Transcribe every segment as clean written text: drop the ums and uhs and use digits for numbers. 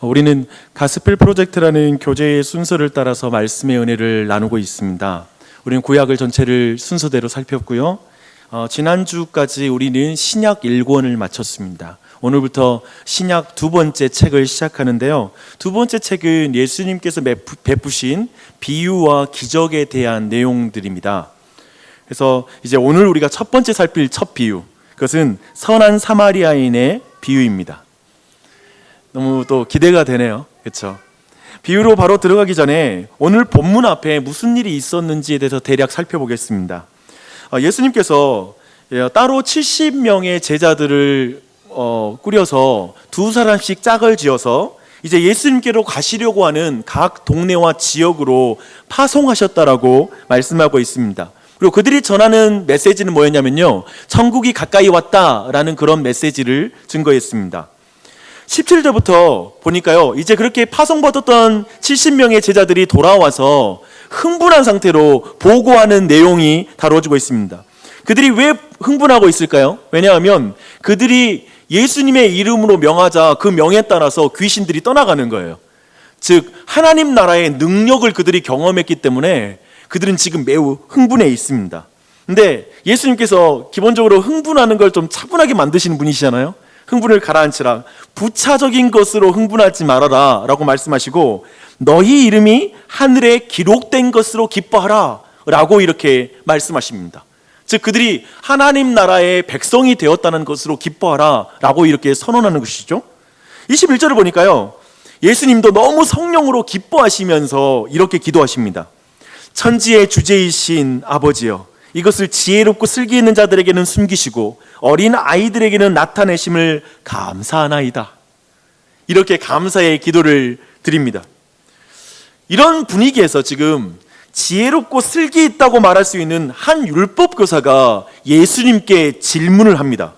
우리는 가스펠 프로젝트라는 교제의 순서를 따라서 말씀의 은혜를 나누고 있습니다. 우리는 구약을 전체를 순서대로 살폈고요. 지난주까지 우리는 신약 1권을 마쳤습니다. 오늘부터 신약 두 번째 책을 시작하는데요. 두 번째 책은 예수님께서 베푸신 비유와 기적에 대한 내용들입니다. 그래서 이제 오늘 우리가 첫 번째 살필 첫 비유, 그것은 선한 사마리아인의 비유입니다. 너무 또 기대가 되네요. 그렇죠? 비유로 바로 들어가기 전에 오늘 본문 앞에 무슨 일이 있었는지에 대해서 대략 살펴보겠습니다. 예수님께서 따로 70명의 제자들을 꾸려서 두 사람씩 짝을 지어서 이제 예수님께로 가시려고 하는 각 동네와 지역으로 파송하셨다라고 말씀하고 있습니다. 그리고 그들이 전하는 메시지는 뭐였냐면요, 천국이 가까이 왔다라는 그런 메시지를 증거했습니다. 17절부터 보니까요, 이제 그렇게 파송받았던 70명의 제자들이 돌아와서 흥분한 상태로 보고하는 내용이 다뤄지고 있습니다. 그들이 왜 흥분하고 있을까요? 왜냐하면 그들이 예수님의 이름으로 명하자 그 명에 따라서 귀신들이 떠나가는 거예요. 즉 하나님 나라의 능력을 그들이 경험했기 때문에 그들은 지금 매우 흥분해 있습니다. 근데 예수님께서 기본적으로 흥분하는 걸 좀 차분하게 만드시는 분이시잖아요. 흥분을 가라앉히라, 부차적인 것으로 흥분하지 말아라 라고 말씀하시고, 너희 이름이 하늘에 기록된 것으로 기뻐하라 라고 이렇게 말씀하십니다. 즉 그들이 하나님 나라의 백성이 되었다는 것으로 기뻐하라 라고 이렇게 선언하는 것이죠. 21절을 보니까요, 예수님도 너무 성령으로 기뻐하시면서 이렇게 기도하십니다. 천지의 주제이신 아버지여, 이것을 지혜롭고 슬기 있는 자들에게는 숨기시고 어린 아이들에게는 나타내심을 감사하나이다. 이렇게 감사의 기도를 드립니다. 이런 분위기에서 지금 지혜롭고 슬기 있다고 말할 수 있는 한 율법 교사가 예수님께 질문을 합니다.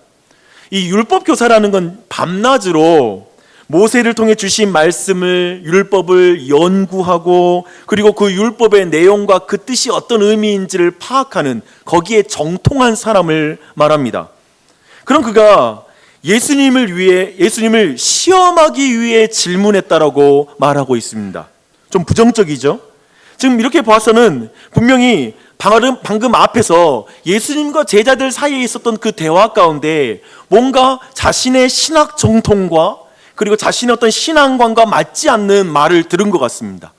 이 율법 교사라는 건 밤낮으로 모세를 통해 주신 말씀을, 율법을 연구하고, 그리고 그 율법의 내용과 그 뜻이 어떤 의미인지를 파악하는, 거기에 정통한 사람을 말합니다. 그럼 그가 예수님을 시험하기 위해 질문했다라고 말하고 있습니다. 좀 부정적이죠? 지금 이렇게 봐서는 분명히 방금 앞에서 예수님과 제자들 사이에 있었던 그 대화 가운데 뭔가 자신의 신학 정통과 그리고 자신의 어떤 신앙관과 맞지 않는 말을 들은 것 같습니다.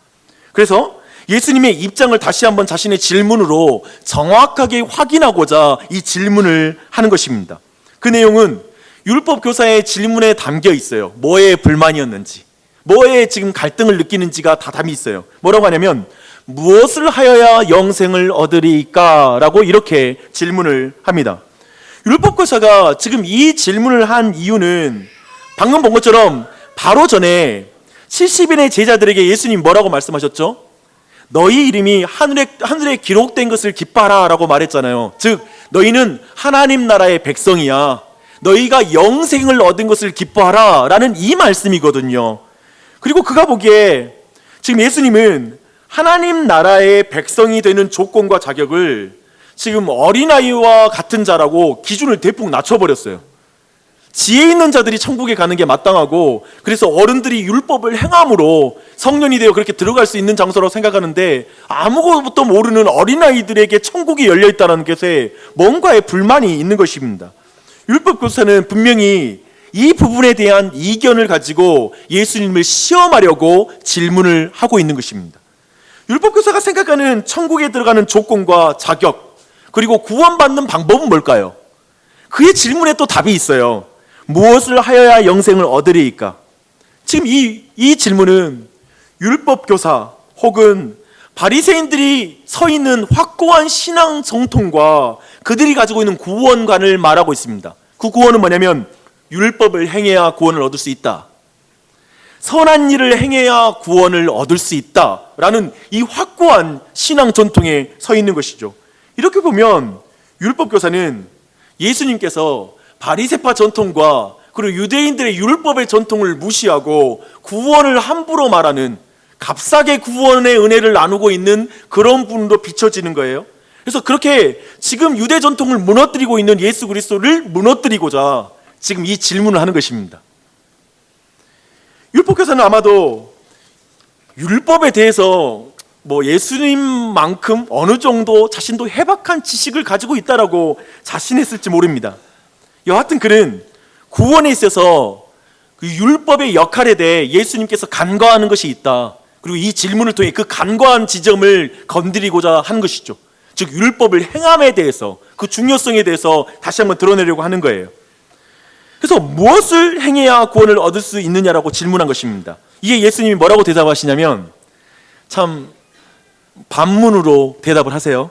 그래서 예수님의 입장을 다시 한번 자신의 질문으로 정확하게 확인하고자 이 질문을 하는 것입니다. 그 내용은 율법 교사의 질문에 담겨 있어요. 뭐에 불만이었는지, 뭐에 지금 갈등을 느끼는지가 다 담이 있어요. 뭐라고 하냐면, 무엇을 하여야 영생을 얻으리까? 라고 이렇게 질문을 합니다. 율법 교사가 지금 이 질문을 한 이유는 방금 본 것처럼 바로 전에 70인의 제자들에게 예수님 뭐라고 말씀하셨죠? 너희 이름이 하늘에 기록된 것을 기뻐하라 라고 말했잖아요. 즉 너희는 하나님 나라의 백성이야, 너희가 영생을 얻은 것을 기뻐하라 라는 이 말씀이거든요. 그리고 그가 보기에 지금 예수님은 하나님 나라의 백성이 되는 조건과 자격을 지금 어린아이와 같은 자라고 기준을 대폭 낮춰버렸어요. 지혜 있는 자들이 천국에 가는 게 마땅하고, 그래서 어른들이 율법을 행함으로 성년이 되어 그렇게 들어갈 수 있는 장소라고 생각하는데, 아무것도 모르는 어린아이들에게 천국이 열려있다는 것에 뭔가의 불만이 있는 것입니다. 율법 교사는 분명히 이 부분에 대한 이견을 가지고 예수님을 시험하려고 질문을 하고 있는 것입니다. 율법 교사가 생각하는 천국에 들어가는 조건과 자격, 그리고 구원받는 방법은 뭘까요? 그의 질문에 또 답이 있어요. 무엇을 하여야 영생을 얻으리이까? 지금 이 질문은 율법 교사 혹은 바리새인들이 서 있는 확고한 신앙 정통과 그들이 가지고 있는 구원관을 말하고 있습니다. 그 구원은 뭐냐면 율법을 행해야 구원을 얻을 수 있다, 선한 일을 행해야 구원을 얻을 수 있다라는 이 확고한 신앙 전통에 서 있는 것이죠. 이렇게 보면 율법 교사는 예수님께서 바리새파 전통과 그리고 유대인들의 율법의 전통을 무시하고 구원을 함부로 말하는, 값싸게 구원의 은혜를 나누고 있는 그런 분으로 비춰지는 거예요. 그래서 그렇게 지금 유대 전통을 무너뜨리고 있는 예수 그리스도를 무너뜨리고자 지금 이 질문을 하는 것입니다. 율법교사는 아마도 율법에 대해서 예수님만큼 어느 정도 자신도 해박한 지식을 가지고 있다라고 자신했을지 모릅니다. 여하튼 그는 구원에 있어서 그 율법의 역할에 대해 예수님께서 간과하는 것이 있다. 그리고 이 질문을 통해 그 간과한 지점을 건드리고자 하는 것이죠. 즉 율법을 행함에 대해서, 그 중요성에 대해서 다시 한번 드러내려고 하는 거예요. 그래서 무엇을 행해야 구원을 얻을 수 있느냐라고 질문한 것입니다. 이에 예수님이 뭐라고 대답하시냐면 참 반문으로 대답을 하세요.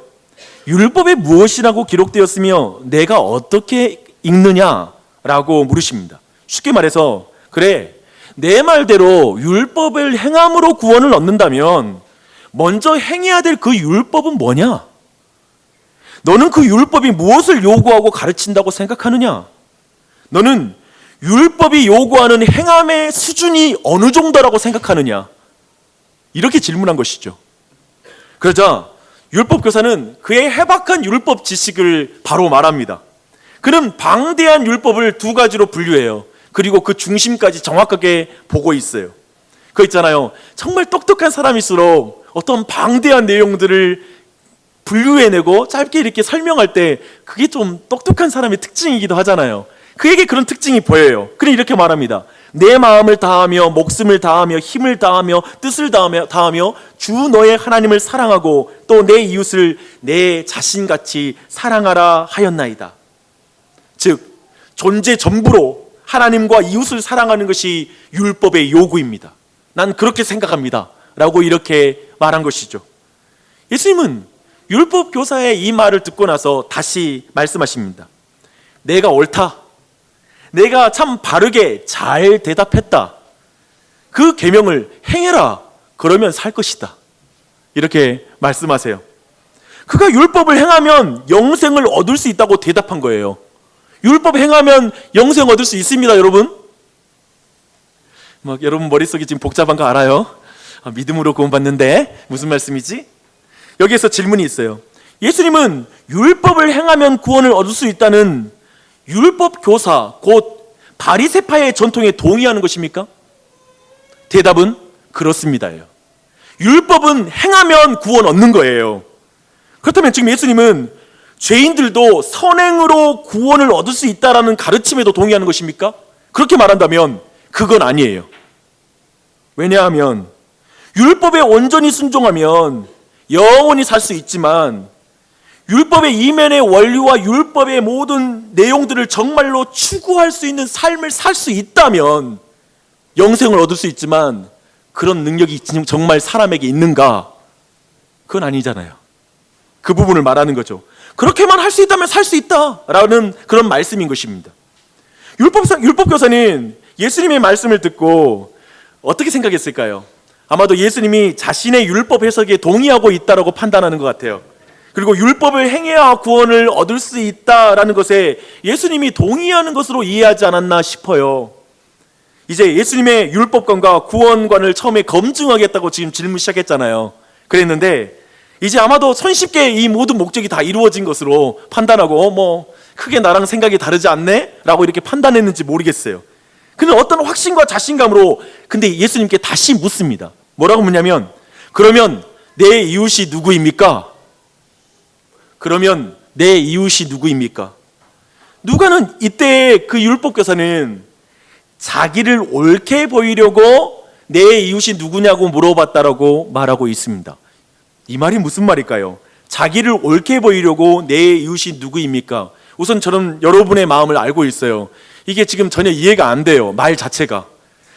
율법에 무엇이라고 기록되었으며 내가 어떻게 읽느냐라고 물으십니다. 쉽게 말해서 그래, 내 말대로 율법을 행함으로 구원을 얻는다면 먼저 행해야 될 그 율법은 뭐냐? 너는 그 율법이 무엇을 요구하고 가르친다고 생각하느냐? 너는 율법이 요구하는 행함의 수준이 어느 정도라고 생각하느냐? 이렇게 질문한 것이죠. 그러자 율법 교사는 그의 해박한 율법 지식을 바로 말합니다. 그는 방대한 율법을 두 가지로 분류해요. 그리고 그 중심까지 정확하게 보고 있어요. 그거 있잖아요. 정말 똑똑한 사람일수록 어떤 방대한 내용들을 분류해내고 짧게 이렇게 설명할 때 그게 좀 똑똑한 사람의 특징이기도 하잖아요. 그에게 그런 특징이 보여요. 그는 이렇게 말합니다. 내 마음을 다하며 목숨을 다하며 힘을 다하며 뜻을 다하며 주 너의 하나님을 사랑하고 또 내 이웃을 내 자신같이 사랑하라 하였나이다. 즉 존재 전부로 하나님과 이웃을 사랑하는 것이 율법의 요구입니다. 난 그렇게 생각합니다 라고 이렇게 말한 것이죠. 예수님은 율법 교사의 이 말을 듣고 나서 다시 말씀하십니다. 내가 옳다, 내가 참 바르게 잘 대답했다, 그 계명을 행해라, 그러면 살 것이다, 이렇게 말씀하세요. 그가 율법을 행하면 영생을 얻을 수 있다고 대답한 거예요. 율법 행하면 영생 얻을 수 있습니다, 여러분. 여러분 머릿속이 지금 복잡한 거 알아요? 믿음으로 구원받는데 무슨 말씀이지? 여기에서 질문이 있어요. 예수님은 율법을 행하면 구원을 얻을 수 있다는 율법 교사, 곧 바리새파의 전통에 동의하는 것입니까? 대답은 그렇습니다예요. 율법은 행하면 구원 얻는 거예요. 그렇다면 지금 예수님은 죄인들도 선행으로 구원을 얻을 수 있다라는 가르침에도 동의하는 것입니까? 그렇게 말한다면 그건 아니에요. 왜냐하면 율법에 온전히 순종하면 영원히 살 수 있지만 율법의 이면의 원리와 율법의 모든 내용들을 정말로 추구할 수 있는 삶을 살 수 있다면 영생을 얻을 수 있지만 그런 능력이 정말 사람에게 있는가? 그건 아니잖아요. 그 부분을 말하는 거죠. 그렇게만 할 수 있다면 살 수 있다라는 그런 말씀인 것입니다. 율법교사는 예수님의 말씀을 듣고 어떻게 생각했을까요? 아마도 예수님이 자신의 율법 해석에 동의하고 있다라고 판단하는 것 같아요. 그리고 율법을 행해야 구원을 얻을 수 있다라는 것에 예수님이 동의하는 것으로 이해하지 않았나 싶어요. 이제 예수님의 율법관과 구원관을 처음에 검증하겠다고 지금 질문 시작했잖아요. 그랬는데 이제 아마도 손쉽게 이 모든 목적이 다 이루어진 것으로 판단하고 크게 나랑 생각이 다르지 않네? 라고 이렇게 판단했는지 모르겠어요. 그는 어떤 확신과 자신감으로 근데 예수님께 다시 묻습니다. 뭐라고 묻냐면 그러면 내 이웃이 누구입니까? 그러면 내 이웃이 누구입니까? 누가는 이때 그 율법교사는 자기를 옳게 보이려고 내 이웃이 누구냐고 물어봤다라고 말하고 있습니다. 이 말이 무슨 말일까요? 자기를 옳게 보이려고 내 이웃이 누구입니까? 우선 저는 여러분의 마음을 알고 있어요. 이게 지금 전혀 이해가 안 돼요. 말 자체가.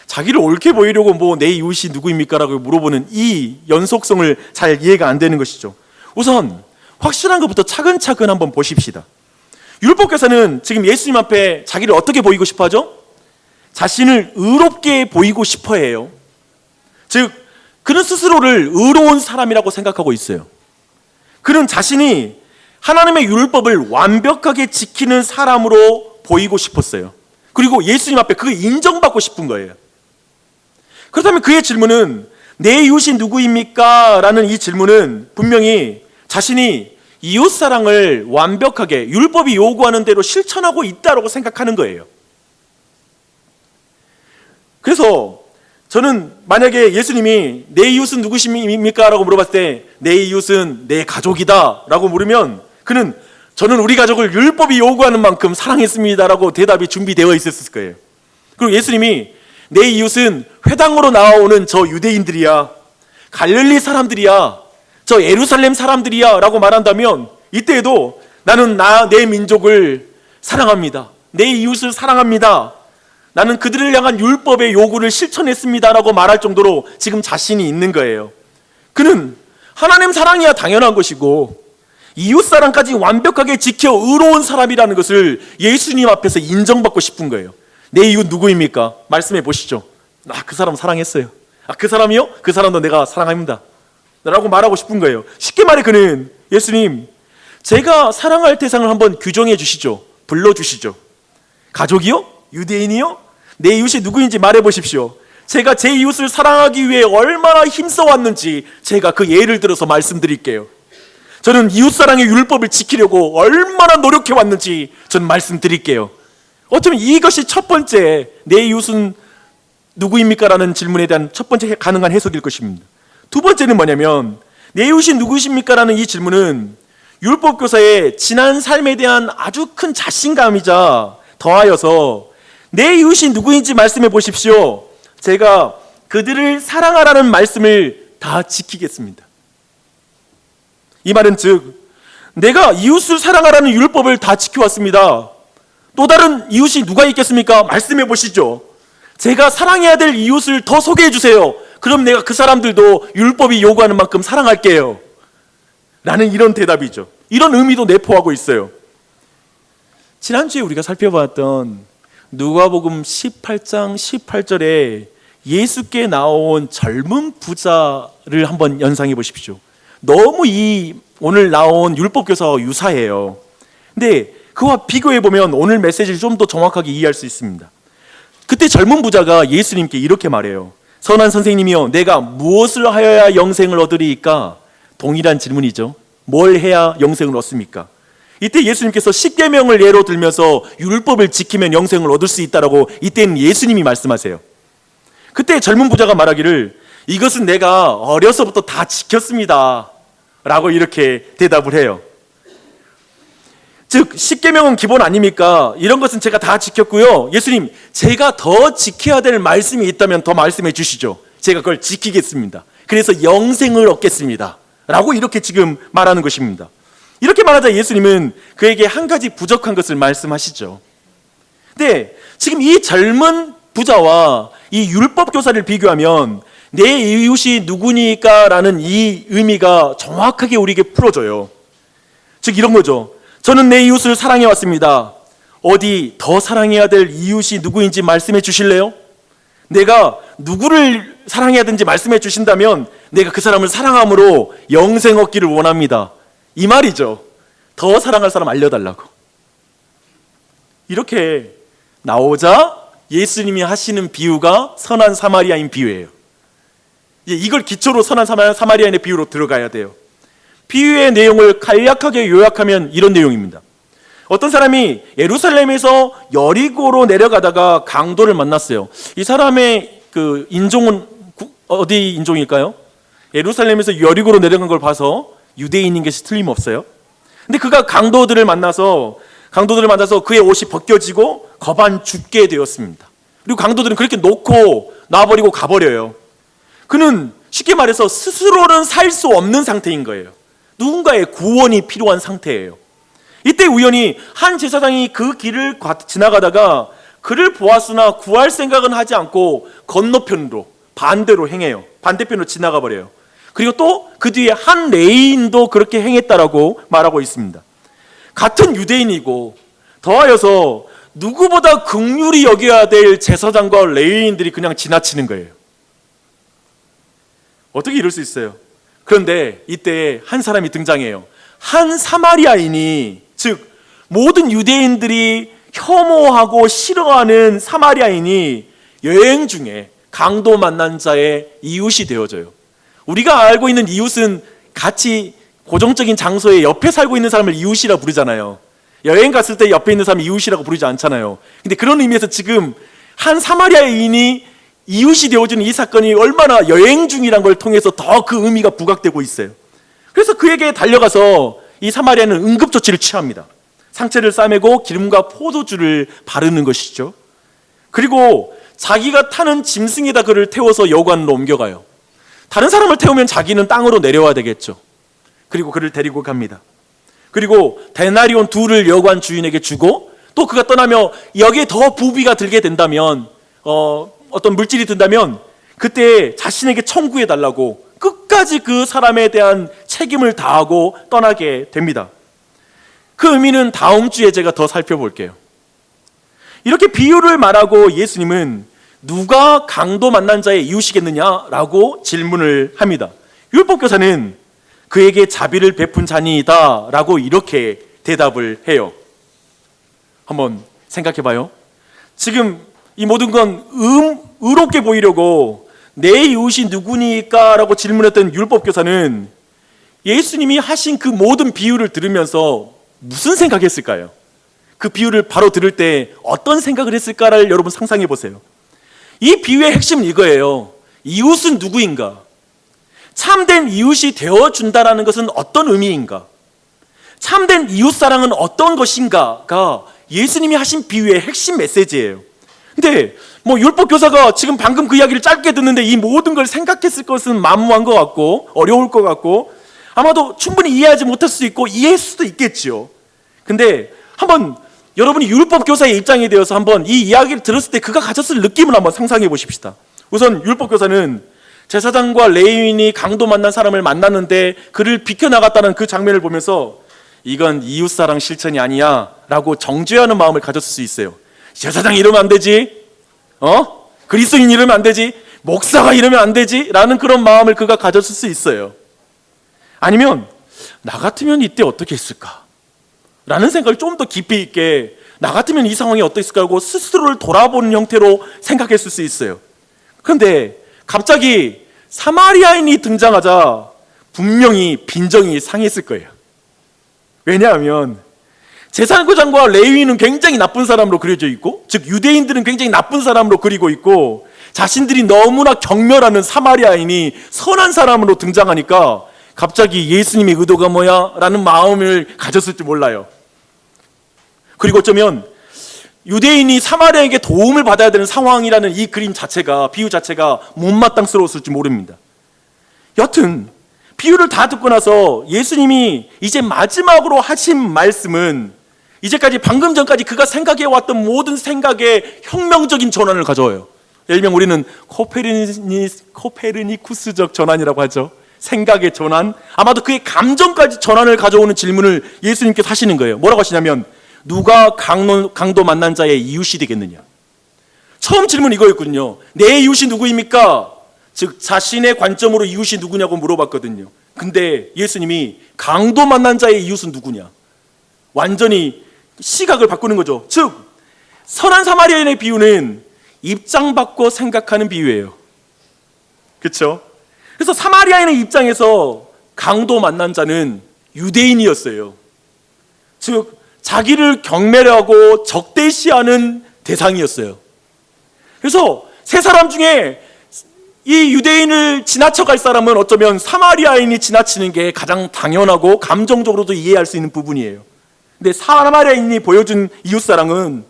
자기를 옳게 보이려고 내 이웃이 누구입니까? 라고 물어보는 이 연속성을 잘 이해가 안 되는 것이죠. 우선 확실한 것부터 차근차근 한번 보십시다. 율법교사는 지금 예수님 앞에 자기를 어떻게 보이고 싶어 하죠? 자신을 의롭게 보이고 싶어 해요. 즉 그는 스스로를 의로운 사람이라고 생각하고 있어요. 그는 자신이 하나님의 율법을 완벽하게 지키는 사람으로 보이고 싶었어요. 그리고 예수님 앞에 그걸 인정받고 싶은 거예요. 그렇다면 그의 질문은 내 이웃이 누구입니까? 라는 이 질문은 분명히 자신이 이웃사랑을 완벽하게 율법이 요구하는 대로 실천하고 있다고 생각하는 거예요. 그래서 저는 만약에 예수님이 내 이웃은 누구십니까? 라고 물어봤을 때 내 이웃은 내 가족이다 라고 물으면 그는 저는 우리 가족을 율법이 요구하는 만큼 사랑했습니다 라고 대답이 준비되어 있었을 거예요. 그리고 예수님이 내 이웃은 회당으로 나오는 저 유대인들이야, 갈릴리 사람들이야, 저 예루살렘 사람들이야 라고 말한다면 이때에도 나는 내 민족을 사랑합니다, 내 이웃을 사랑합니다, 나는 그들을 향한 율법의 요구를 실천했습니다 라고 말할 정도로 지금 자신이 있는 거예요. 그는 하나님 사랑이야 당연한 것이고 이웃 사랑까지 완벽하게 지켜 의로운 사람이라는 것을 예수님 앞에서 인정받고 싶은 거예요. 내 이웃 누구입니까? 말씀해 보시죠. 그 사람 사랑했어요. 그 사람이요? 그 사람도 내가 사랑합니다 라고 말하고 싶은 거예요. 쉽게 말해 그는 예수님, 제가 사랑할 대상을 한번 규정해 주시죠. 불러주시죠. 가족이요? 유대인이요? 내 이웃이 누구인지 말해 보십시오. 제가 제 이웃을 사랑하기 위해 얼마나 힘써왔는지 제가 그 예를 들어서 말씀드릴게요. 저는 이웃사랑의 율법을 지키려고 얼마나 노력해왔는지 저는 말씀드릴게요. 어쩌면 이것이 첫 번째 내 이웃은 누구입니까? 라는 질문에 대한 첫 번째 가능한 해석일 것입니다. 두 번째는 뭐냐면 내 이웃이 누구십니까? 라는 이 질문은 율법교사의 지난 삶에 대한 아주 큰 자신감이자 더하여서 내 이웃이 누구인지 말씀해 보십시오. 제가 그들을 사랑하라는 말씀을 다 지키겠습니다. 이 말은 즉 내가 이웃을 사랑하라는 율법을 다 지켜왔습니다. 또 다른 이웃이 누가 있겠습니까? 말씀해 보시죠. 제가 사랑해야 될 이웃을 더 소개해 주세요. 그럼 내가 그 사람들도 율법이 요구하는 만큼 사랑할게요 라는 이런 대답이죠. 이런 의미도 내포하고 있어요. 지난주에 우리가 살펴봤던 누가복음 18장 18절에 예수께 나온 젊은 부자를 한번 연상해 보십시오. 너무 이 오늘 나온 율법교사와 유사해요. 근데 그와 비교해 보면 오늘 메시지를 좀 더 정확하게 이해할 수 있습니다. 그때 젊은 부자가 예수님께 이렇게 말해요. 선한 선생님이요, 내가 무엇을 하여야 영생을 얻으리이까? 동일한 질문이죠. 뭘 해야 영생을 얻습니까? 이때 예수님께서 십계명을 예로 들면서 율법을 지키면 영생을 얻을 수 있다라고 이때는 예수님이 말씀하세요. 그때 젊은 부자가 말하기를 이것은 내가 어려서부터 다 지켰습니다 라고 이렇게 대답을 해요. 즉 십계명은 기본 아닙니까? 이런 것은 제가 다 지켰고요. 예수님, 제가 더 지켜야 될 말씀이 있다면 더 말씀해 주시죠. 제가 그걸 지키겠습니다. 그래서 영생을 얻겠습니다 라고 이렇게 지금 말하는 것입니다. 이렇게 말하자 예수님은 그에게 한 가지 부족한 것을 말씀하시죠. 근데 지금 이 젊은 부자와 이 율법교사를 비교하면 내 이웃이 누구니까 라는 이 의미가 정확하게 우리에게 풀어져요. 즉 이런 거죠. 저는 내 이웃을 사랑해 왔습니다. 어디 더 사랑해야 될 이웃이 누구인지 말씀해 주실래요? 내가 누구를 사랑해야 되는지 말씀해 주신다면 내가 그 사람을 사랑함으로 영생 얻기를 원합니다. 이 말이죠. 더 사랑할 사람 알려달라고. 이렇게 나오자 예수님이 하시는 비유가 선한 사마리아인 비유예요. 이걸 기초로 선한 사마리아인의 비유로 들어가야 돼요. 비유의 내용을 간략하게 요약하면 이런 내용입니다. 어떤 사람이 예루살렘에서 여리고로 내려가다가 강도를 만났어요. 이 사람의 그 인종은 어디 인종일까요? 예루살렘에서 여리고로 내려간 걸 봐서 유대인인 것이 틀림없어요. 근데 그가 강도들을 만나서 그의 옷이 벗겨지고 거반 죽게 되었습니다. 그리고 강도들은 그렇게 놓고 놔버리고 가버려요. 그는 쉽게 말해서 스스로는 살 수 없는 상태인 거예요. 누군가의 구원이 필요한 상태예요. 이때 우연히 한 제사장이 그 길을 지나가다가 그를 보았으나 구할 생각은 하지 않고 건너편으로 반대로 행해요. 반대편으로 지나가 버려요. 그리고 또 그 뒤에 한 레위인도 그렇게 행했다라고 말하고 있습니다. 같은 유대인이고 더하여서 누구보다 긍휼히 여겨야 될 제사장과 레위인들이 그냥 지나치는 거예요. 어떻게 이럴 수 있어요? 그런데 이때 한 사람이 등장해요. 한 사마리아인이, 즉 모든 유대인들이 혐오하고 싫어하는 사마리아인이 여행 중에 강도 만난 자의 이웃이 되어져요. 우리가 알고 있는 이웃은 같이 고정적인 장소에 옆에 살고 있는 사람을 이웃이라 부르잖아요. 여행 갔을 때 옆에 있는 사람을 이웃이라고 부르지 않잖아요. 근데 그런 의미에서 지금 한 사마리아인이 이웃이 되어주는 이 사건이 얼마나 여행 중이란 걸 통해서 더 그 의미가 부각되고 있어요. 그래서 그에게 달려가서 이 사마리아는 응급조치를 취합니다. 상처를 싸매고 기름과 포도주를 바르는 것이죠. 그리고 자기가 타는 짐승에다 그를 태워서 여관으로 옮겨가요. 다른 사람을 태우면 자기는 땅으로 내려와야 되겠죠. 그리고 그를 데리고 갑니다. 그리고 데나리온 2를 여관 주인에게 주고 또 그가 떠나며 여기에 더 부비가 들게 된다면 어떤 물질이 든다면 그때 자신에게 청구해 달라고 끝까지 그 사람에 대한 책임을 다하고 떠나게 됩니다. 그 의미는 다음 주에 제가 더 살펴볼게요. 이렇게 비유를 말하고 예수님은 누가 강도 만난 자의 이웃이겠느냐라고 질문을 합니다. 율법교사는 그에게 자비를 베푼 자니이다 라고 이렇게 대답을 해요. 한번 생각해 봐요. 지금 이 모든 건 의롭게 보이려고 내 이웃이 누구니까 라고 질문했던 율법교사는 예수님이 하신 그 모든 비유를 들으면서 무슨 생각했을까요? 그 비유를 바로 들을 때 어떤 생각을 했을까를 여러분 상상해 보세요. 이 비유의 핵심은 이거예요. 이웃은 누구인가? 참된 이웃이 되어준다라는 것은 어떤 의미인가? 참된 이웃사랑은 어떤 것인가가 예수님이 하신 비유의 핵심 메시지예요. 근데 율법교사가 지금 방금 그 이야기를 짧게 듣는데 이 모든 걸 생각했을 것은 만무한 것 같고 어려울 것 같고 아마도 충분히 이해하지 못할 수도 있고 이해할 수도 있겠죠. 근데 한번 여러분이 율법교사의 입장에 대해서 한번 이 이야기를 들었을 때 그가 가졌을 느낌을 한번 상상해 보십시다. 우선 율법교사는 제사장과 레위인이 강도 만난 사람을 만났는데 그를 비켜나갔다는 그 장면을 보면서 이건 이웃사랑 실천이 아니야 라고 정죄하는 마음을 가졌을 수 있어요. 제사장이 이러면 안 되지, 그리스도인이 이러면 안 되지, 목사가 이러면 안 되지 라는 그런 마음을 그가 가졌을 수 있어요. 아니면 나 같으면 이때 어떻게 했을까 라는 생각을 좀 더 깊이 있게 나 같으면 이 상황이 어땠을까 하고 스스로를 돌아보는 형태로 생각했을 수 있어요. 그런데 갑자기 사마리아인이 등장하자 분명히 빈정이 상했을 거예요. 왜냐하면 제사장과 레위인은 굉장히 나쁜 사람으로 그려져 있고, 즉 유대인들은 굉장히 나쁜 사람으로 그리고 있고, 자신들이 너무나 경멸하는 사마리아인이 선한 사람으로 등장하니까 갑자기 예수님의 의도가 뭐야? 라는 마음을 가졌을지 몰라요. 그리고 어쩌면 유대인이 사마리아에게 도움을 받아야 되는 상황이라는 이 그림 자체가, 비유 자체가 못마땅스러웠을지 모릅니다. 여튼 비유를 다 듣고 나서 예수님이 이제 마지막으로 하신 말씀은 이제까지 방금 전까지 그가 생각해왔던 모든 생각에 혁명적인 전환을 가져와요. 일명 우리는 코페르니쿠스적 전환이라고 하죠. 생각의 전환, 아마도 그의 감정까지 전환을 가져오는 질문을 예수님께서 하시는 거예요. 뭐라고 하시냐면 누가 강도 만난 자의 이웃이 되겠느냐. 처음 질문 이거였거든요. 내 이웃이 누구입니까? 즉 자신의 관점으로 이웃이 누구냐고 물어봤거든요. 근데 예수님이 강도 만난 자의 이웃은 누구냐, 완전히 시각을 바꾸는 거죠. 즉 선한 사마리아인의 비유는 입장 바꿔 생각하는 비유예요. 그렇죠? 그래서 사마리아인의 입장에서 강도 만난 자는 유대인이었어요. 즉 자기를 경멸하고 적대시하는 대상이었어요. 그래서 세 사람 중에 이 유대인을 지나쳐갈 사람은 어쩌면 사마리아인이 지나치는 게 가장 당연하고 감정적으로도 이해할 수 있는 부분이에요. 근데 사마리아인이 보여준 이웃사랑은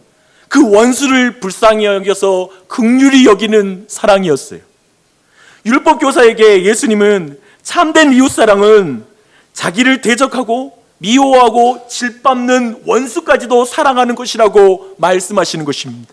그 원수를 불쌍히 여겨서 긍휼히 여기는 사랑이었어요. 율법교사에게 예수님은 참된 이웃사랑은 자기를 대적하고 미워하고 질밟는 원수까지도 사랑하는 것이라고 말씀하시는 것입니다.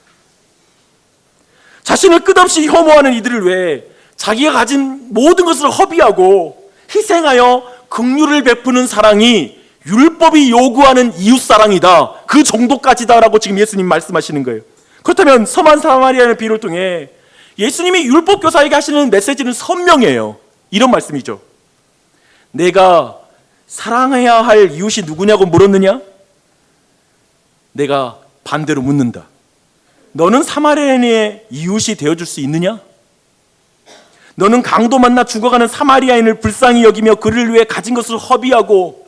자신을 끝없이 혐오하는 이들을 위해 자기가 가진 모든 것을 허비하고 희생하여 긍휼을 베푸는 사랑이 율법이 요구하는 이웃사랑이다, 그 정도까지다라고 지금 예수님 말씀하시는 거예요. 그렇다면 선한 사마리아인의 비유를 통해 예수님이 율법교사에게 하시는 메시지는 선명해요. 이런 말씀이죠. 내가 사랑해야 할 이웃이 누구냐고 물었느냐? 내가 반대로 묻는다. 너는 사마리아인의 이웃이 되어줄 수 있느냐? 너는 강도 만나 죽어가는 사마리아인을 불쌍히 여기며 그를 위해 가진 것을 허비하고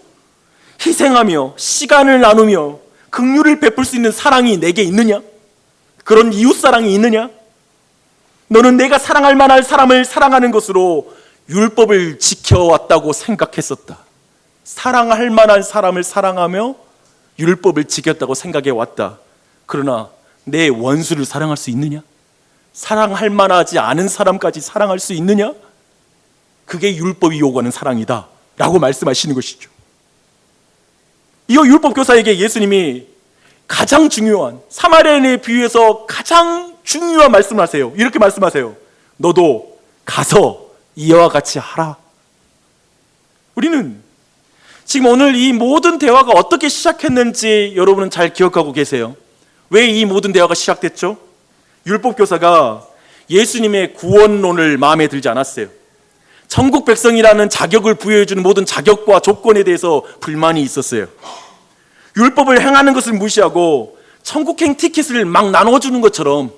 희생하며 시간을 나누며 긍휼을 베풀 수 있는 사랑이 내게 있느냐? 그런 이웃사랑이 있느냐? 너는 내가 사랑할 만한 사람을 사랑하는 것으로 율법을 지켜왔다고 생각했었다. 사랑할 만한 사람을 사랑하며 율법을 지켰다고 생각해 왔다. 그러나 내 원수를 사랑할 수 있느냐? 사랑할 만하지 않은 사람까지 사랑할 수 있느냐? 그게 율법이 요구하는 사랑이다 라고 말씀하시는 것이죠. 이어 율법교사에게 예수님이 가장 중요한, 사마리아인에 비유해서 가장 중요한 말씀을 하세요. 이렇게 말씀하세요. 너도 가서 이와 같이 하라. 우리는 지금 오늘 이 모든 대화가 어떻게 시작했는지 여러분은 잘 기억하고 계세요. 왜 이 모든 대화가 시작됐죠? 율법교사가 예수님의 구원론을 마음에 들지 않았어요. 천국 백성이라는 자격을 부여해주는 모든 자격과 조건에 대해서 불만이 있었어요. 율법을 행하는 것을 무시하고 천국행 티켓을 막 나눠주는 것처럼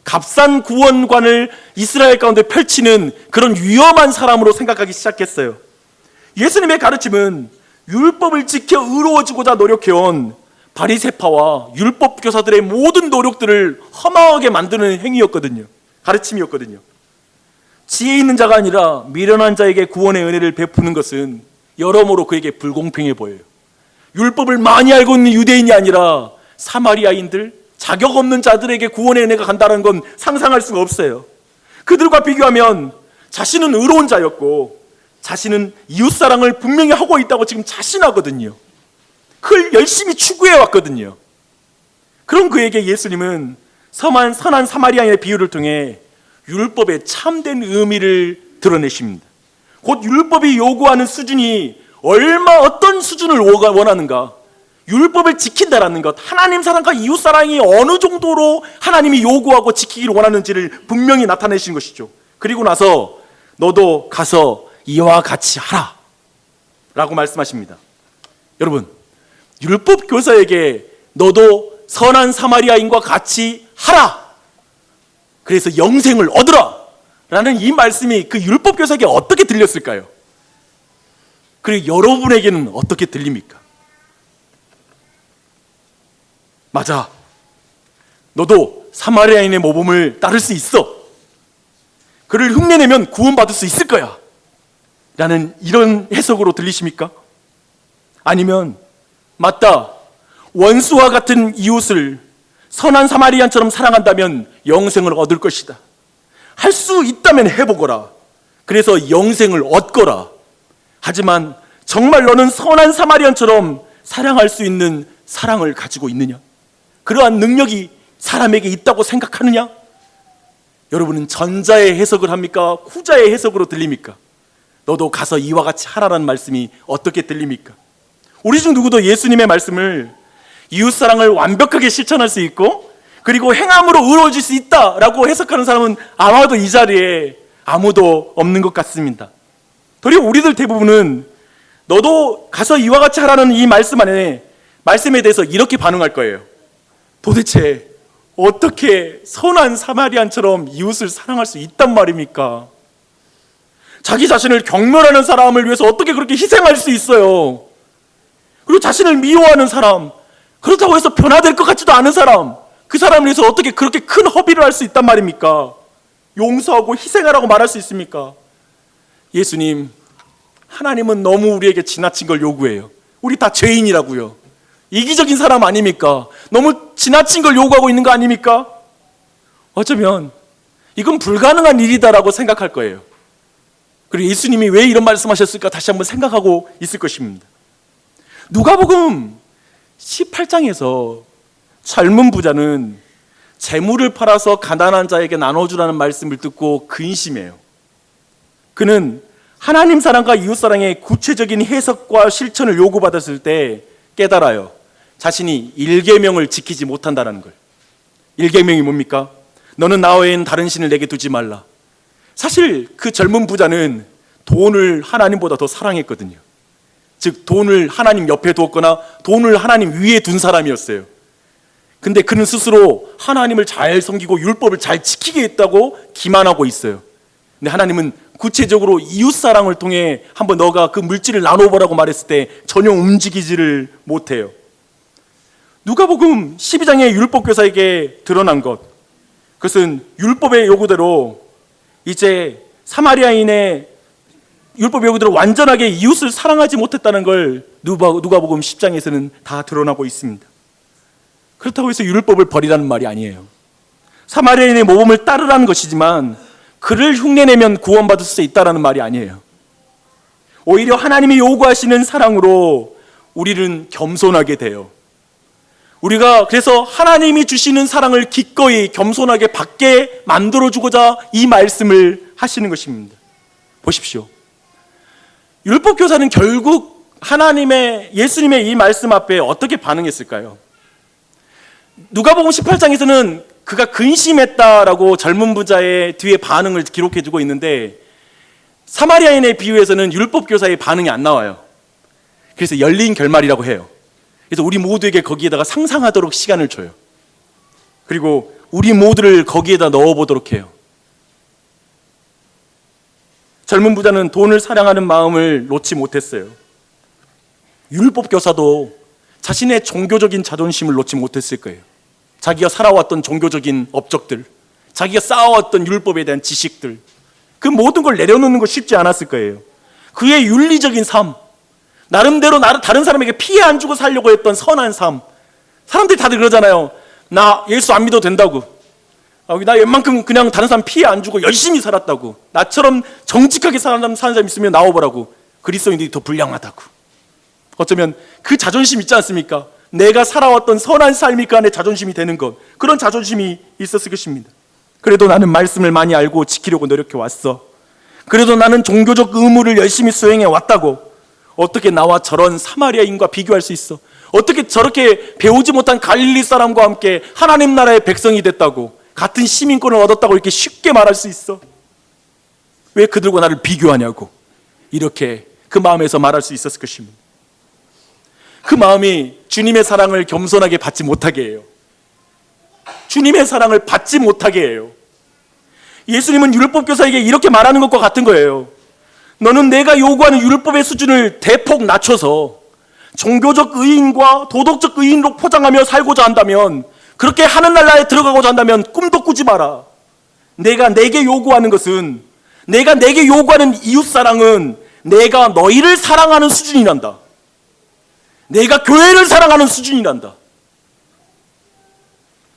값싼 구원관을 이스라엘 가운데 펼치는 그런 위험한 사람으로 생각하기 시작했어요. 예수님의 가르침은 율법을 지켜 의로워지고자 노력해온 바리새파와 율법 교사들의 모든 노력들을 허망하게 만드는 행위였거든요. 가르침이었거든요. 지혜 있는 자가 아니라 미련한 자에게 구원의 은혜를 베푸는 것은 여러모로 그에게 불공평해 보여요. 율법을 많이 알고 있는 유대인이 아니라 사마리아인들, 자격 없는 자들에게 구원의 은혜가 간다는 건 상상할 수가 없어요. 그들과 비교하면 자신은 의로운 자였고 자신은 이웃사랑을 분명히 하고 있다고 지금 자신하거든요. 그걸 열심히 추구해 왔거든요. 그런 그에게 예수님은 선한 사마리아인의 비유를 통해 율법의 참된 의미를 드러내십니다. 곧 율법이 요구하는 수준이 어떤 수준을 원하는가, 율법을 지킨다라는 것, 하나님 사랑과 이웃 사랑이 어느 정도로 하나님이 요구하고 지키기를 원하는지를 분명히 나타내신 것이죠. 그리고 나서 너도 가서 이와 같이 하라 라고 말씀하십니다. 여러분, 율법 교사에게 너도 선한 사마리아인과 같이 하라, 그래서 영생을 얻으라 라는 이 말씀이 그 율법 교사에게 어떻게 들렸을까요? 그리고 여러분에게는 어떻게 들립니까? 맞아, 너도 사마리아인의 모범을 따를 수 있어, 그를 흉내내면 구원받을 수 있을 거야 라는 이런 해석으로 들리십니까? 아니면 맞다, 원수와 같은 이웃을 선한 사마리아인처럼 사랑한다면 영생을 얻을 것이다, 할 수 있다면 해보거라, 그래서 영생을 얻거라, 하지만 정말 너는 선한 사마리아인처럼 사랑할 수 있는 사랑을 가지고 있느냐? 그러한 능력이 사람에게 있다고 생각하느냐? 여러분은 전자의 해석을 합니까? 후자의 해석으로 들립니까? 너도 가서 이와 같이 하라는 말씀이 어떻게 들립니까? 우리 중 누구도 예수님의 말씀을 이웃사랑을 완벽하게 실천할 수 있고 그리고 행함으로 의로워질 수 있다라고 해석하는 사람은 아마도 이 자리에 아무도 없는 것 같습니다. 도리어 우리들 대부분은 너도 가서 이와 같이 하라는 이 말씀에 대해서 이렇게 반응할 거예요. 도대체 어떻게 선한 사마리안처럼 이웃을 사랑할 수 있단 말입니까? 자기 자신을 경멸하는 사람을 위해서 어떻게 그렇게 희생할 수 있어요? 그리고 자신을 미워하는 사람, 그렇다고 해서 변화될 것 같지도 않은 사람, 그 사람을 위해서 어떻게 그렇게 큰 허비를 할 수 있단 말입니까? 용서하고 희생하라고 말할 수 있습니까? 예수님, 하나님은 너무 우리에게 지나친 걸 요구해요. 우리 다 죄인이라고요. 이기적인 사람 아닙니까? 너무 지나친 걸 요구하고 있는 거 아닙니까? 어쩌면 이건 불가능한 일이다라고 생각할 거예요. 그리고 예수님이 왜 이런 말씀하셨을까 다시 한번 생각하고 있을 것입니다. 누가복음 18장에서 젊은 부자는 재물을 팔아서 가난한 자에게 나눠주라는 말씀을 듣고 근심해요. 그는 하나님 사랑과 이웃 사랑의 구체적인 해석과 실천을 요구받았을 때 깨달아요. 자신이 1계명을 지키지 못한다는 걸. 1계명이 뭡니까? 너는 나 외엔 다른 신을 내게 두지 말라. 사실 그 젊은 부자는 돈을 하나님보다 더 사랑했거든요. 즉 돈을 하나님 옆에 두었거나 돈을 하나님 위에 둔 사람이었어요. 근데 그는 스스로 하나님을 잘 섬기고 율법을 잘 지키게 했다고 기만하고 있어요. 근데 하나님은 구체적으로 이웃사랑을 통해 한번 너가 그 물질을 나눠보라고 말했을 때 전혀 움직이지를 못해요. 누가복음 12장의 율법교사에게 드러난 것, 그것은 율법의 요구대로 이제 사마리아인의 율법의 요구대로 완전하게 이웃을 사랑하지 못했다는 걸 누가복음 10장에서는 다 드러나고 있습니다. 그렇다고 해서 율법을 버리라는 말이 아니에요. 사마리아인의 모범을 따르라는 것이지만 그를 흉내내면 구원받을 수 있다는 말이 아니에요. 오히려 하나님이 요구하시는 사랑으로 우리는 겸손하게 돼요. 우리가 그래서 하나님이 주시는 사랑을 기꺼이 겸손하게 받게 만들어주고자 이 말씀을 하시는 것입니다. 보십시오. 율법교사는 결국 예수님의 이 말씀 앞에 어떻게 반응했을까요? 누가복음 18장에서는 그가 근심했다라고 젊은 부자의 뒤에 반응을 기록해주고 있는데 사마리아인의 비유에서는 율법교사의 반응이 안 나와요. 그래서 열린 결말이라고 해요. 그래서 우리 모두에게 거기에다가 상상하도록 시간을 줘요. 그리고 우리 모두를 거기에다 넣어보도록 해요. 젊은 부자는 돈을 사랑하는 마음을 놓지 못했어요. 율법교사도 자신의 종교적인 자존심을 놓지 못했을 거예요. 자기가 살아왔던 종교적인 업적들, 자기가 쌓아왔던 율법에 대한 지식들, 그 모든 걸 내려놓는 거 쉽지 않았을 거예요. 그의 윤리적인 삶, 나름대로 다른 사람에게 피해 안 주고 살려고 했던 선한 삶. 사람들이 다들 그러잖아요. 나 예수 안 믿어도 된다고. 나 웬만큼 그냥 다른 사람 피해 안 주고 열심히 살았다고. 나처럼 정직하게 사는 사람 있으면 나와보라고. 그리스도인들이 더 불량하다고. 어쩌면 그 자존심 있지 않습니까? 내가 살아왔던 선한 삶이 그 안에 자존심이 되는 것, 그런 자존심이 있었을 것입니다. 그래도 나는 말씀을 많이 알고 지키려고 노력해 왔어. 그래도 나는 종교적 의무를 열심히 수행해 왔다고. 어떻게 나와 저런 사마리아인과 비교할 수 있어? 어떻게 저렇게 배우지 못한 갈릴리 사람과 함께 하나님 나라의 백성이 됐다고, 같은 시민권을 얻었다고 이렇게 쉽게 말할 수 있어? 왜 그들과 나를 비교하냐고. 이렇게 그 마음에서 말할 수 있었을 것입니다. 그 마음이 주님의 사랑을 겸손하게 받지 못하게 해요. 주님의 사랑을 받지 못하게 해요. 예수님은 율법교사에게 이렇게 말하는 것과 같은 거예요. 너는 내가 요구하는 율법의 수준을 대폭 낮춰서 종교적 의인과 도덕적 의인으로 포장하며 살고자 한다면, 그렇게 하늘나라에 들어가고자 한다면 꿈도 꾸지 마라. 내가 내게 요구하는 것은, 내가 내게 요구하는 이웃사랑은 내가 너희를 사랑하는 수준이란다. 내가 교회를 사랑하는 수준이란다.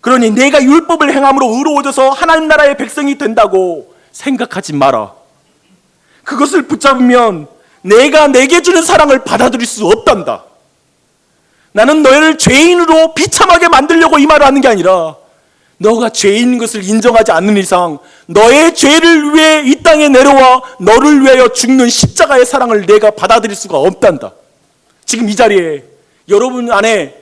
그러니 내가 율법을 행함으로 의로워져서 하나님 나라의 백성이 된다고 생각하지 마라. 그것을 붙잡으면 내가 내게 주는 사랑을 받아들일 수 없단다. 나는 너희를 죄인으로 비참하게 만들려고 이 말을 하는 게 아니라, 너가 죄인인 것을 인정하지 않는 이상 너의 죄를 위해 이 땅에 내려와 너를 위하여 죽는 십자가의 사랑을 내가 받아들일 수가 없단다. 지금 이 자리에 여러분 안에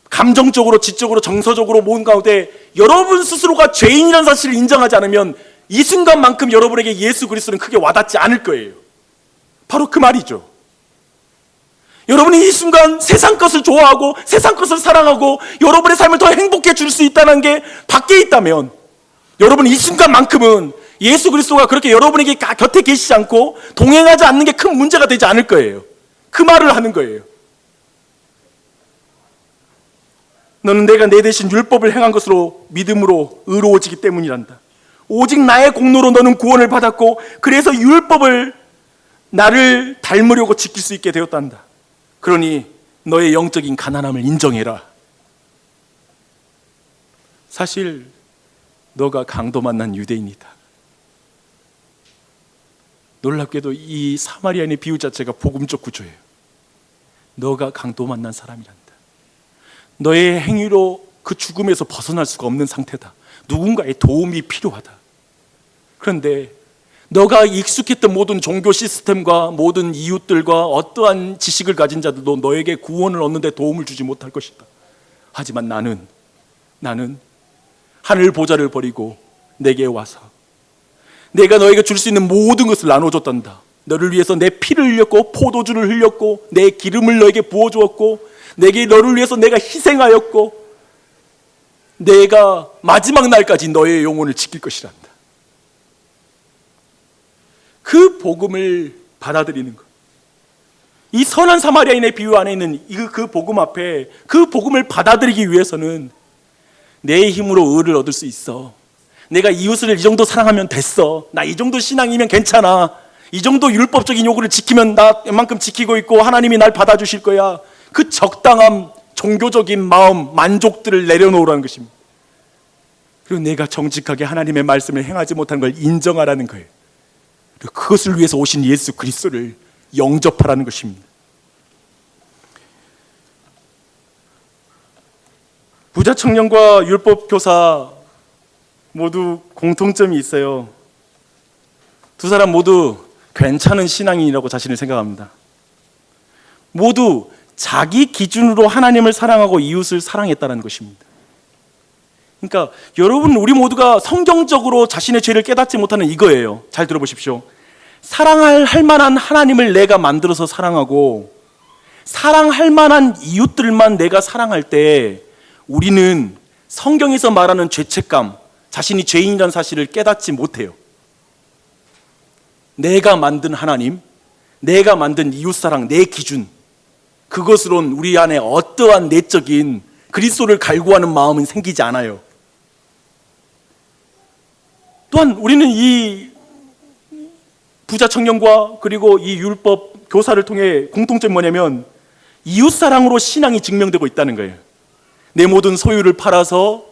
감정적으로, 지적으로, 정서적으로 모은 가운데 여러분 스스로가 죄인이라는 사실을 인정하지 않으면 이 순간만큼 여러분에게 예수 그리스도는 크게 와닿지 않을 거예요. 바로 그 말이죠. 여러분이 이 순간 세상 것을 좋아하고 세상 것을 사랑하고 여러분의 삶을 더 행복해 줄 수 있다는 게 밖에 있다면, 여러분 이 순간만큼은 예수 그리스도가 그렇게 여러분에게 곁에 계시지 않고 동행하지 않는 게 큰 문제가 되지 않을 거예요. 그 말을 하는 거예요. 너는 내가 내 대신 율법을 행한 것으로 믿음으로 의로워지기 때문이란다. 오직 나의 공로로 너는 구원을 받았고, 그래서 율법을 나를 닮으려고 지킬 수 있게 되었단다. 그러니 너의 영적인 가난함을 인정해라. 사실 너가 강도 만난 유대인이다. 놀랍게도 이 사마리아인의 비유 자체가 복음적 구조예요. 너가 강도 만난 사람이란다. 너의 행위로 그 죽음에서 벗어날 수가 없는 상태다. 누군가의 도움이 필요하다. 그런데 너가 익숙했던 모든 종교 시스템과 모든 이웃들과 어떠한 지식을 가진 자들도 너에게 구원을 얻는 데 도움을 주지 못할 것이다. 하지만 나는 하늘 보좌를 버리고 내게 와서 내가 너에게 줄 수 있는 모든 것을 나눠줬단다. 너를 위해서 내 피를 흘렸고 포도주를 흘렸고 내 기름을 너에게 부어주었고 너를 위해서 내가 희생하였고 내가 마지막 날까지 너의 영혼을 지킬 것이란다. 그 복음을 받아들이는 것. 이 선한 사마리아인의 비유 안에 있는 그 복음 앞에, 그 복음을 받아들이기 위해서는 내 힘으로 의를 얻을 수 있어. 내가 이웃을 이 정도 사랑하면 됐어. 나 이 정도 신앙이면 괜찮아. 이 정도 율법적인 요구를 지키면 나 웬만큼 지키고 있고 하나님이 날 받아주실 거야. 그 적당한 종교적인 마음, 만족들을 내려놓으라는 것입니다. 그리고 내가 정직하게 하나님의 말씀을 행하지 못한 걸 인정하라는 거예요. 그리고 그것을 위해서 오신 예수 그리스도를 영접하라는 것입니다. 부자 청년과 율법 교사 모두 공통점이 있어요. 두 사람 모두 괜찮은 신앙인이라고 자신을 생각합니다. 모두 자기 기준으로 하나님을 사랑하고 이웃을 사랑했다는 것입니다. 그러니까 여러분, 우리 모두가 성경적으로 자신의 죄를 깨닫지 못하는 이거예요. 잘 들어보십시오. 사랑할 만한 하나님을 내가 만들어서 사랑하고 사랑할 만한 이웃들만 내가 사랑할 때 우리는 성경에서 말하는 죄책감, 자신이 죄인이라는 사실을 깨닫지 못해요. 내가 만든 하나님, 내가 만든 이웃사랑, 내 기준, 그것으론 우리 안에 어떠한 내적인 그리스도를 갈구하는 마음은 생기지 않아요. 또한 우리는 이 부자 청년과 그리고 이 율법 교사를 통해 공통점이 뭐냐면 이웃사랑으로 신앙이 증명되고 있다는 거예요. 내 모든 소유를 팔아서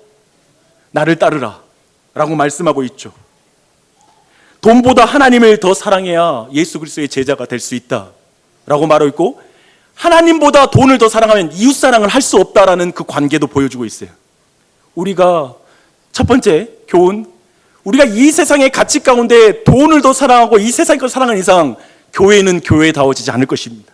나를 따르라 라고 말씀하고 있죠. 돈보다 하나님을 더 사랑해야 예수 그리스도의 제자가 될 수 있다 라고 말하고 있고, 하나님보다 돈을 더 사랑하면 이웃사랑을 할 수 없다라는 그 관계도 보여주고 있어요. 우리가 첫 번째 교훈, 우리가 이 세상의 가치 가운데 돈을 더 사랑하고 이 세상의 걸 사랑하는 이상 교회는 교회다워지지 않을 것입니다.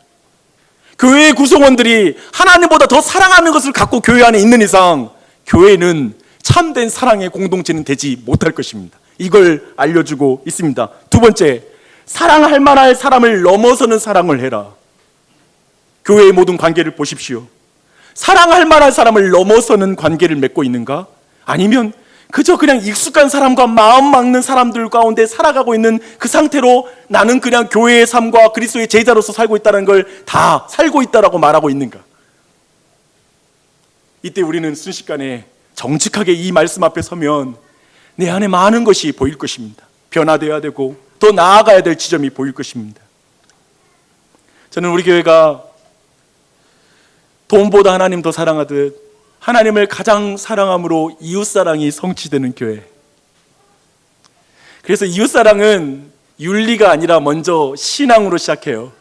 교회의 구성원들이 하나님보다 더 사랑하는 것을 갖고 교회 안에 있는 이상 교회는 참된 사랑의 공동체는 되지 못할 것입니다. 이걸 알려주고 있습니다. 두 번째, 사랑할 만한 사람을 넘어서는 사랑을 해라. 교회의 모든 관계를 보십시오. 사랑할 만한 사람을 넘어서는 관계를 맺고 있는가? 아니면 그저 그냥 익숙한 사람과 마음 맞는 사람들 가운데 살아가고 있는 그 상태로 나는 그냥 교회의 삶과 그리스도의 제자로서 살고 있다는 걸 다 살고 있다라고 말하고 있는가? 이때 우리는 순식간에 정직하게 이 말씀 앞에 서면 내 안에 많은 것이 보일 것입니다. 변화되어야 되고 더 나아가야 될 지점이 보일 것입니다. 저는 우리 교회가 돈보다 하나님 더 사랑하듯 하나님을 가장 사랑함으로 이웃사랑이 성취되는 교회. 그래서 이웃사랑은 윤리가 아니라 먼저 신앙으로 시작해요.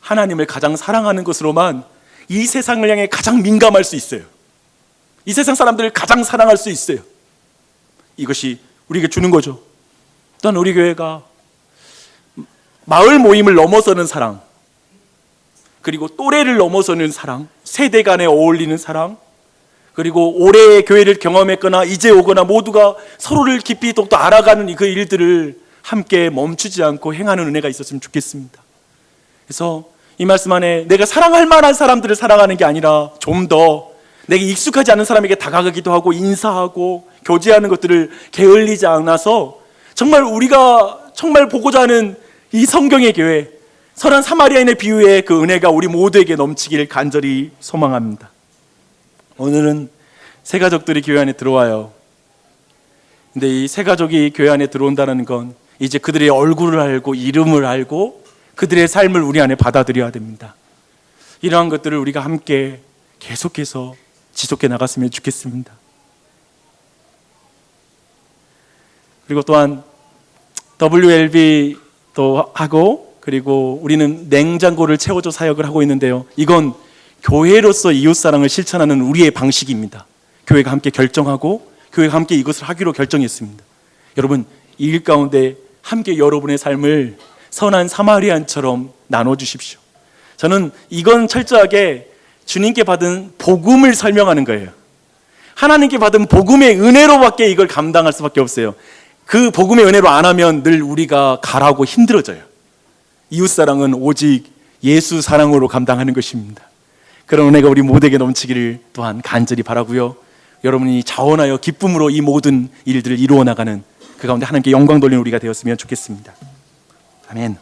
하나님을 가장 사랑하는 것으로만 이 세상을 향해 가장 민감할 수 있어요. 이 세상 사람들을 가장 사랑할 수 있어요. 이것이 우리에게 주는 거죠. 또한 우리 교회가 마을 모임을 넘어서는 사랑, 그리고 또래를 넘어서는 사랑, 세대 간에 어울리는 사랑, 그리고 오래 교회를 경험했거나 이제 오거나 모두가 서로를 깊이 더욱더 알아가는 그 일들을 함께 멈추지 않고 행하는 은혜가 있었으면 좋겠습니다. 그래서 이 말씀 안에 내가 사랑할 만한 사람들을 사랑하는 게 아니라 좀 더 내게 익숙하지 않은 사람에게 다가가기도 하고 인사하고 교제하는 것들을 게을리지 않아서 정말 우리가 정말 보고자 하는 이 성경의 교회, 선한 사마리아인의 비유의 그 은혜가 우리 모두에게 넘치기를 간절히 소망합니다. 오늘은 새 가족들이 교회 안에 들어와요. 근데 이 새 가족이 교회 안에 들어온다는 건 이제 그들의 얼굴을 알고 이름을 알고 그들의 삶을 우리 안에 받아들여야 됩니다. 이러한 것들을 우리가 함께 계속해서 지속해 나갔으면 좋겠습니다. 그리고 또한 WLB도 하고, 그리고 우리는 냉장고를 채워줘 사역을 하고 있는데요. 이건 교회로서 이웃사랑을 실천하는 우리의 방식입니다. 교회가 함께 결정하고 교회가 함께 이것을 하기로 결정했습니다. 여러분, 이 일 가운데 함께 여러분의 삶을 선한 사마리안처럼 나눠주십시오. 저는 이건 철저하게 주님께 받은 복음을 설명하는 거예요. 하나님께 받은 복음의 은혜로밖에 이걸 감당할 수밖에 없어요. 그 복음의 은혜로 안 하면 늘 우리가 가라고 힘들어져요. 이웃사랑은 오직 예수 사랑으로 감당하는 것입니다. 그런 은혜가 우리 모두에게 넘치기를 또한 간절히 바라고요. 여러분이 자원하여 기쁨으로 이 모든 일들을 이루어 나가는 그 가운데 하나님께 영광 돌리는 우리가 되었으면 좋겠습니다. 아멘.